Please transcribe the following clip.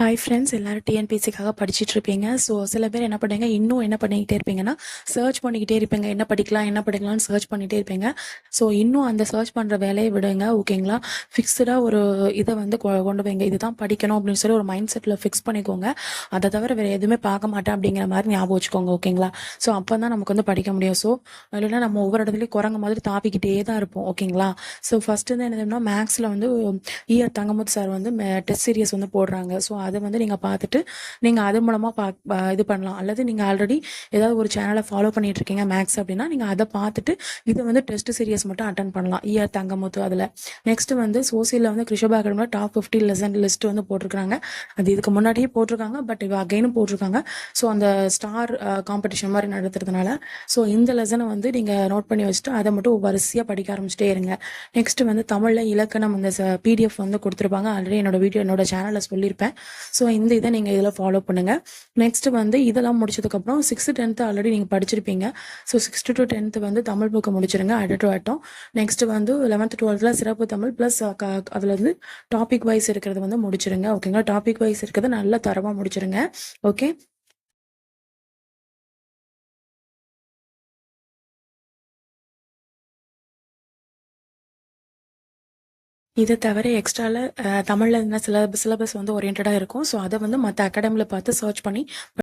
Hi friends, எல்லாரும் டிஎன்பிஎஸ்சிக்காக படிச்சுட்டு இருப்பீங்க. ஸோ சில பேர் என்ன பண்ணுங்க, இன்னும் என்ன பண்ணிக்கிட்டே இருப்பீங்கன்னா, சர்ச் பண்ணிக்கிட்டே இருப்பீங்க. என்ன படிக்கலாம்னு சர்ச் பண்ணிகிட்டே இருப்பீங்க. ஸோ இன்னும் அந்த சர்ச் பண்ணுற வேலையை விடுங்க, ஓகேங்களா? ஃபிக்ஸ்டாக ஒரு இதை வந்து கொண்டு வைங்க. இதுதான் படிக்கணும் அப்படின்னு சொல்லி ஒரு மைண்ட் செட்டில் ஃபிக்ஸ் பண்ணிக்கோங்க. அதை தவிர வேறு எதுவுமே பார்க்க மாட்டேன் அப்படிங்கிற மாதிரி ஞாபகம் வச்சுக்கோங்க, ஓகேங்களா? ஸோ அப்போ தான் நமக்கு வந்து படிக்க முடியும். ஸோ இல்லைன்னா நம்ம ஒவ்வொரு இடத்துலையும் குரங்கு மாதிரி தாப்பிக்கிட்டே தான் இருப்போம், ஓகேங்களா? ஸோ ஃபஸ்ட்டு வந்து என்னதுன்னா, மேக்ஸில் வந்து தங்கமுத்து சார் வந்து டெஸ்ட் சீரியஸ் வந்து போடுறாங்க. ஸோ அதை வந்து நீங்கள் பார்த்துட்டு நீங்கள் அது மூலமாக இது பண்ணலாம். அல்லது நீங்கள் ஆல்ரெடி ஏதாவது ஒரு சேனலை ஃபாலோ பண்ணிட்டு இருக்கீங்க மேக்ஸ் அப்படின்னா, நீங்கள் அதை பார்த்துட்டு இதை வந்து டெஸ்ட் சீரியஸ் மட்டும் அட்டன் பண்ணலாம். தங்கமுத்து அதில். நெக்ஸ்ட் வந்து சோசியலில் வந்து கிருஷபா அகாடமியில் டாப் 50 லெசன் லிஸ்ட் வந்து போட்டிருக்காங்க. அது இதுக்கு முன்னாடியே போட்டிருக்காங்க, பட் இவ அகைனும் போட்டிருக்காங்க. ஸோ அந்த ஸ்டார் காம்படிஷன் மாதிரி நடத்துறதுனால ஸோ இந்த லெசனை வந்து நீங்கள் நோட் பண்ணி வச்சுட்டு அதை மட்டும் வரிசையாக படிக்க ஆரம்பிச்சிட்டே இருங்க. நெக்ஸ்ட் வந்து தமிழில் இலக்கணம் அந்த பிடிஎஃப் வந்து கொடுத்துருப்பாங்க. ஆல்ரெடி என்னோட சேனலில் சொல்லியிருப்பேன். ஸோ இந்த இதை நீங்கள் இதில் ஃபாலோ பண்ணுங்கள். நெக்ஸ்ட் வந்து இதெல்லாம் முடிச்சதுக்கப்புறம் 6th 10th ஆல்ரெடி நீங்கள் படிச்சிருப்பீங்க. ஸோ 6th to 10th வந்து தமிழ் புக்கை முடிச்சிருங்க, அட் ஆட்டம். நெக்ஸ்ட் வந்து 11th 12th சிறப்பு தமிழ் ப்ளஸ் அதில் வந்து டாபிக் வைஸ் இருக்கிறது வந்து முடிச்சிருங்க, ஓகேங்களா? டாபிக் வைஸ் இருக்கிறத நல்ல தரமாக முடிச்சிருங்க, ஓகே? இதை தவிர எக்ஸ்ட்ராவில் தமிழில் என்ன சிலபஸ் வந்து ஓரியன்டாக இருக்கும். ஸோ அதை வந்து மற்ற அகாடமியில் பார்த்து சர்ச் பண்ணி